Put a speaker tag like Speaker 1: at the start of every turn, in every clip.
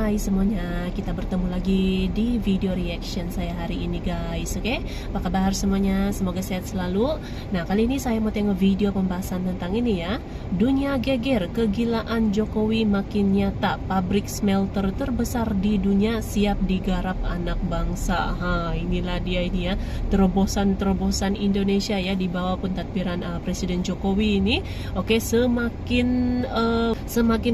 Speaker 1: Hai semuanya, kita bertemu lagi di video reaction saya hari ini guys. Oke, apa kabar semuanya? Semoga sehat selalu. Nah, kali ini saya mau tengok video pembahasan tentang ini ya. Dunia geger, kegilaan Jokowi makin nyata. Pabrik smelter terbesar di dunia siap digarap anak bangsa. Inilah dia ini ya, terobosan-terobosan Indonesia ya di bawah pentadbiran Presiden Jokowi ini. Oke, semakin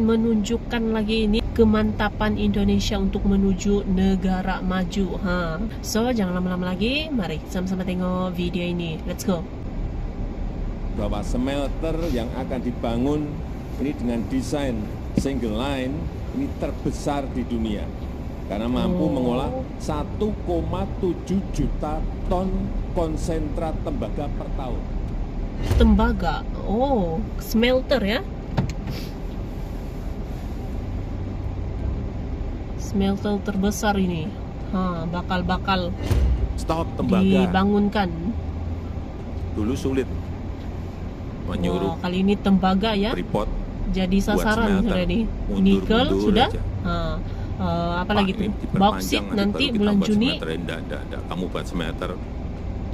Speaker 1: menunjukkan lagi ini kemantapan Indonesia untuk menuju negara maju. So jangan lama-lama lagi, mari sama-sama tengok video ini. Let's go.
Speaker 2: Bahwa smelter yang akan dibangun ini dengan desain single line ini terbesar di dunia karena mampu mengolah 1,7 juta ton konsentrat tembaga per tahun.
Speaker 1: Tembaga, smelter ya. Smelter terbesar ini, bakal
Speaker 2: Stok tembaga
Speaker 1: dibangunkan.
Speaker 2: dulu sulit menyuruh
Speaker 1: Kali ini tembaga ya,
Speaker 2: Freeport
Speaker 1: jadi sasaran sudah nih. Nikel sudah, apalagi tuh bauksit nanti bulan Juni.
Speaker 2: Enggak, kamu buat smelter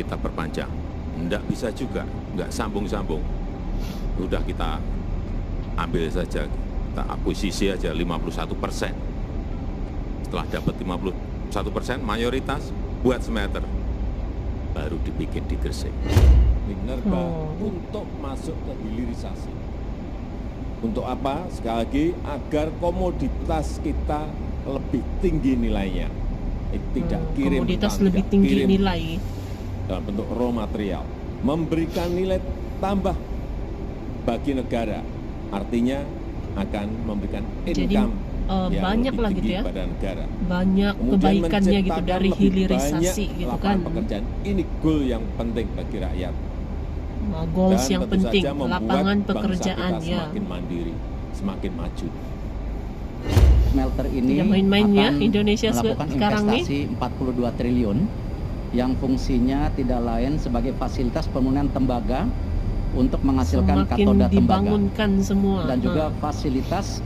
Speaker 2: kita perpanjang, enggak bisa juga, enggak sambung-sambung. Udah kita ambil saja, kita akuisisi aja 51%. Setelah dapat 51%, mayoritas buat smelter, baru dibikin di Gresik. Minerba untuk masuk ke hilirisasi. Untuk apa? Sekali lagi, agar komoditas kita lebih tinggi nilainya. Tidak kirim
Speaker 1: komoditas
Speaker 2: mentah,
Speaker 1: lebih
Speaker 2: tidak
Speaker 1: tinggi
Speaker 2: kirim
Speaker 1: nilai
Speaker 2: dalam bentuk raw material, memberikan nilai tambah bagi negara, artinya akan memberikan income yang
Speaker 1: banyak
Speaker 2: lebih
Speaker 1: lah
Speaker 2: tinggi
Speaker 1: gitu ya,
Speaker 2: pada negara.
Speaker 1: Banyak kebaikannya gitu dari hilirisasi gitu kan.
Speaker 2: Pekerjaan ini goal yang penting bagi rakyat.
Speaker 1: Goals
Speaker 2: Dan
Speaker 1: yang
Speaker 2: tentu
Speaker 1: penting,
Speaker 2: saja membuat
Speaker 1: lapangan
Speaker 2: bangsa
Speaker 1: pekerjaan
Speaker 2: kita
Speaker 1: ya.
Speaker 2: semakin mandiri, semakin maju.
Speaker 3: Smelter ini
Speaker 1: Tidak main-main ya
Speaker 3: akan
Speaker 1: Indonesia
Speaker 3: melakukan
Speaker 1: sekarang nih.
Speaker 3: investasi 42 triliun yang fungsinya tidak lain sebagai fasilitas pemurnian tembaga untuk menghasilkan
Speaker 1: Semakin
Speaker 3: katoda tembaga
Speaker 1: dibangunkan semua.
Speaker 3: dan juga fasilitas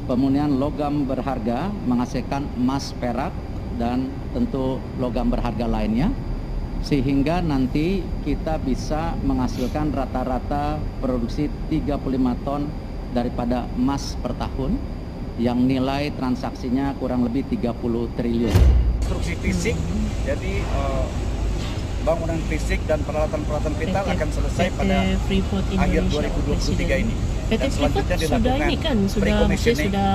Speaker 3: pemurnian logam berharga menghasilkan emas, perak dan tentu logam berharga lainnya, sehingga nanti kita bisa menghasilkan rata-rata produksi 35 ton daripada emas per tahun yang nilai transaksinya kurang lebih 30 triliun.
Speaker 4: Konstruksi fisik, jadi bangunan fisik dan peralatan-peralatan vital akan selesai pada akhir 2023 ini.
Speaker 1: PT
Speaker 4: Dan
Speaker 1: Freeport
Speaker 4: selanjutnya
Speaker 1: sudah
Speaker 4: dilakukan
Speaker 1: ini kan, sudah
Speaker 4: pre-commissioning
Speaker 1: sudah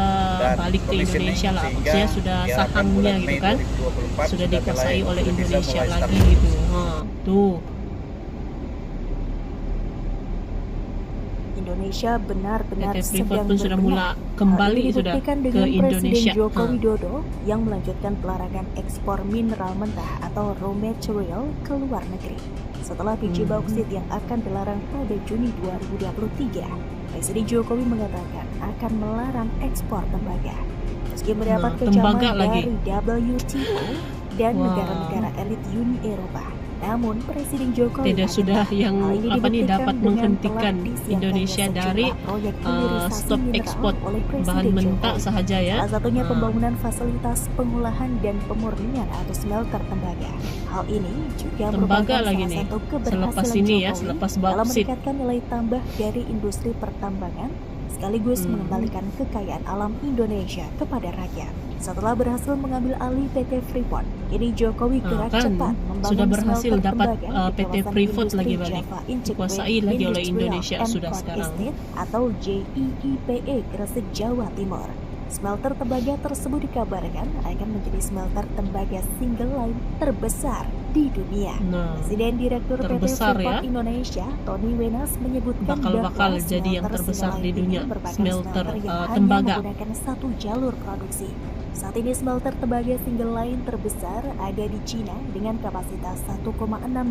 Speaker 1: balik ke
Speaker 4: commissioning,
Speaker 1: Indonesia lah,
Speaker 4: sehingga
Speaker 1: maksudnya sudah
Speaker 4: diharapkan
Speaker 1: sahamnya
Speaker 4: bulan
Speaker 1: gitu
Speaker 4: Mei
Speaker 1: kan,
Speaker 4: 2024
Speaker 1: sudah dikuasai oleh
Speaker 4: bisa
Speaker 1: Indonesia
Speaker 4: mulai
Speaker 1: lagi
Speaker 4: start.
Speaker 1: gitu. Tuh.
Speaker 5: Indonesia benar-benar
Speaker 1: PT Freeport
Speaker 5: sedang
Speaker 1: pun sudah
Speaker 5: berbenah.
Speaker 1: mulai kembali
Speaker 5: Hal ini
Speaker 1: sudah
Speaker 5: dibuktikan
Speaker 1: ke
Speaker 5: dengan
Speaker 1: Indonesia.
Speaker 5: Presiden Joko Widodo yang melanjutkan pelarangan ekspor mineral mentah atau raw material ke luar negeri. Setelah biji bauksit yang akan dilarang pada Juni 2023, Presiden Jokowi mengatakan akan melarang ekspor tembaga. Meski mendapat kecaman dari WTO dan negara-negara elit Uni Eropa, namun Presiden Jokowi
Speaker 1: sudah yang dapat menghentikan Indonesia dari stop ekspor bahan mentah sahaja ya.
Speaker 5: Salah satunya pembangunan fasilitas pengolahan dan pemurnian atau smelter tembaga. Hal ini juga merupakan
Speaker 1: lagi
Speaker 5: salah
Speaker 1: nih,
Speaker 5: satu
Speaker 1: selepas
Speaker 5: keberhasilan
Speaker 1: ini
Speaker 5: Jokowi
Speaker 1: ya, selepas
Speaker 5: dalam
Speaker 1: bauksit.
Speaker 5: meningkatkan nilai tambah dari industri pertambangan sekaligus mengembalikan kekayaan alam Indonesia kepada rakyat. Setelah berhasil mengambil alih PT Freeport, kini Jokowi gerak cepat membangun
Speaker 1: sudah berhasil
Speaker 5: smelter
Speaker 1: dapat
Speaker 5: tembaga di
Speaker 1: PT
Speaker 5: kawasan
Speaker 1: Freeport
Speaker 5: industri
Speaker 1: lagi balik,
Speaker 5: Java
Speaker 1: dikuasai
Speaker 5: Integrated
Speaker 1: lagi oleh
Speaker 5: Industrial
Speaker 1: Indonesia
Speaker 5: and
Speaker 1: sudah
Speaker 5: Port
Speaker 1: sekarang.
Speaker 5: Estate atau JIIPE Gresik, Jawa Timur. Smelter tembaga tersebut dikabarkan akan menjadi smelter tembaga single line terbesar di dunia. Presiden Direktur PT Freeport Indonesia, Tony Wenas, menyebutkan
Speaker 1: bakal
Speaker 5: bahwa
Speaker 1: jadi yang
Speaker 5: smelter
Speaker 1: terbesar
Speaker 5: single
Speaker 1: di
Speaker 5: line
Speaker 1: dunia,
Speaker 5: ini merupakan
Speaker 1: smelter
Speaker 5: yang
Speaker 1: tembaga.
Speaker 5: hanya menggunakan satu jalur produksi. Saat ini smelter tembaga single line terbesar ada di Cina dengan kapasitas 1,6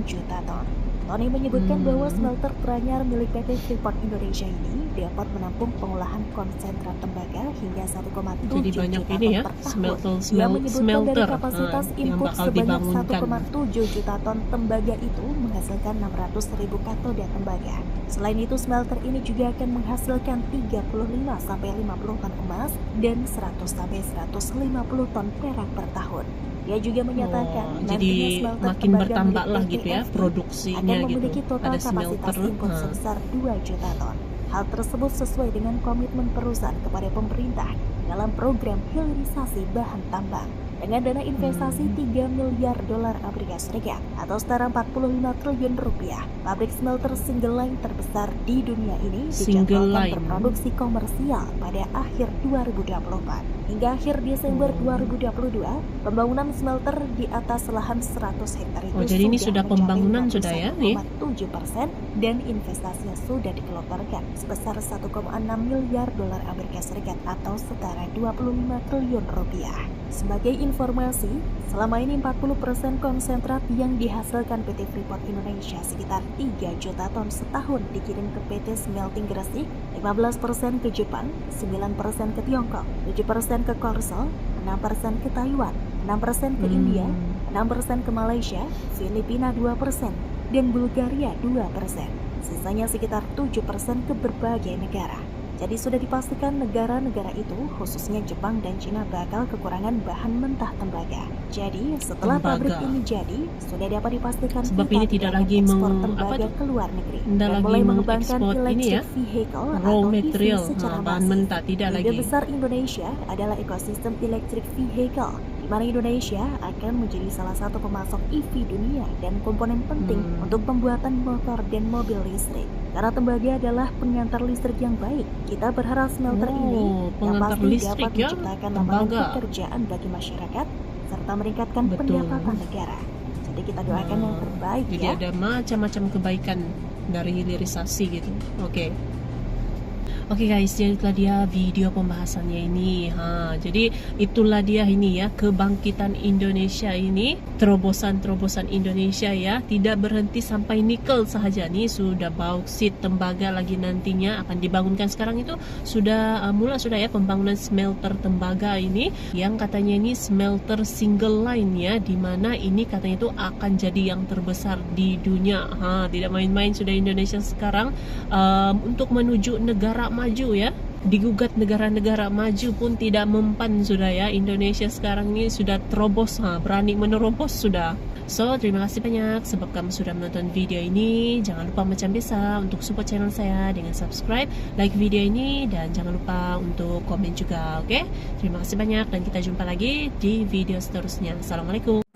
Speaker 5: juta ton. Tony menyebutkan bahwa smelter teranyar milik PT Freeport Indonesia ini dapat menampung pengolahan konsentrat tembaga hingga 1,7
Speaker 1: Jadi banyak
Speaker 5: juta
Speaker 1: ini
Speaker 5: ton
Speaker 1: ya,
Speaker 5: per tahun.
Speaker 1: smelter
Speaker 5: Ia menyebutkan dari kapasitas
Speaker 1: yang
Speaker 5: input
Speaker 1: bakal
Speaker 5: sebanyak
Speaker 1: dibangunkan.
Speaker 5: 1,7 juta ton tembaga itu menghasilkan 600.000 katoda tembaga. Selain itu, smelter ini juga akan menghasilkan 35-50 ton emas dan 100-150 ton perak per tahun. Dia juga menyatakan nantinya
Speaker 1: jadi
Speaker 5: smelter
Speaker 1: makin
Speaker 5: tembaga
Speaker 1: bertambah
Speaker 5: milik
Speaker 1: lah gitu ya
Speaker 5: PTFI
Speaker 1: produksinya
Speaker 5: akan
Speaker 1: gitu.
Speaker 5: memiliki total
Speaker 1: Ada
Speaker 5: kapasitas
Speaker 1: smelter.
Speaker 5: input sebesar 2 juta ton. Hal tersebut sesuai dengan komitmen perusahaan kepada pemerintah dalam program hilirisasi bahan tambang. Dengan dana investasi 3 miliar dolar Amerika Serikat atau setara 45 triliun rupiah, pabrik smelter single line terbesar di dunia ini dijadwalkan berproduksi komersial pada akhir 2024. Hingga akhir Desember 2022, pembangunan smelter di atas lahan 100 hektar itu
Speaker 1: jadi ini sudah pembangunan sudah ya nih.
Speaker 5: 7% dan investasinya sudah digelontorkan sebesar 1,6 miliar dolar Amerika Serikat atau setara 25 triliun rupiah. Sebagai informasi, selama ini 40% konsentrat yang dihasilkan PT Freeport Indonesia sekitar 3 juta ton setahun dikirim ke PT Smelting Gresik, 15% ke Jepang, 9% ke Tiongkok, 7% ke Korsel, 6% ke Taiwan, 6% ke India, 6% ke Malaysia, Filipina 2%, dan Bulgaria 2%. Sisanya sekitar 7% ke berbagai negara. Jadi sudah dipastikan negara-negara itu, khususnya Jepang dan Cina, bakal kekurangan bahan mentah tembaga. Jadi setelah pabrik ini jadi, sudah dapat dipastikan
Speaker 1: sebab ini tidak lagi
Speaker 5: ekspor tembaga ke luar negeri dan mulai mengembangkan electric vehicle
Speaker 1: raw
Speaker 5: atau
Speaker 1: material,
Speaker 5: EV secara
Speaker 1: bahan
Speaker 5: masif.
Speaker 1: mentah tidak
Speaker 5: Ide
Speaker 1: lagi.
Speaker 5: besar Indonesia adalah ekosistem electric vehicle, di mana Indonesia akan menjadi salah satu pemasok EV dunia dan komponen penting untuk pembuatan motor dan mobil listrik. Karena tembaga adalah pengantar listrik yang baik, kita berharap smelter ini
Speaker 1: pengantar
Speaker 5: pasti
Speaker 1: listrik
Speaker 5: dapat
Speaker 1: ya,
Speaker 5: menciptakan lapangan
Speaker 1: tembaga.
Speaker 5: pekerjaan bagi masyarakat serta meningkatkan pendapatan negara. Jadi kita doakan yang terbaik
Speaker 1: Jadi
Speaker 5: ya.
Speaker 1: ada macam-macam kebaikan dari hilirisasi gitu. Oke guys, jadi itulah dia video pembahasannya ini. Jadi itulah dia ini ya, kebangkitan Indonesia ini, terobosan Indonesia ya, tidak berhenti sampai nikel sahaja nih, sudah bauksit, tembaga lagi nantinya akan dibangunkan. Sekarang itu sudah sudah ya pembangunan smelter tembaga ini, yang katanya ini smelter single line ya, dimana ini katanya itu akan jadi yang terbesar di dunia. Tidak main-main sudah Indonesia sekarang untuk menuju negara maju ya, digugat negara-negara maju pun tidak mempan sudah ya. Indonesia sekarang ini sudah terobos, berani menerobos sudah. So, terima kasih banyak sebab kamu sudah menonton video ini. Jangan lupa macam biasa untuk support channel saya dengan subscribe, like video ini, dan jangan lupa untuk komen juga, oke? Terima kasih banyak dan kita jumpa lagi di video seterusnya. Assalamualaikum.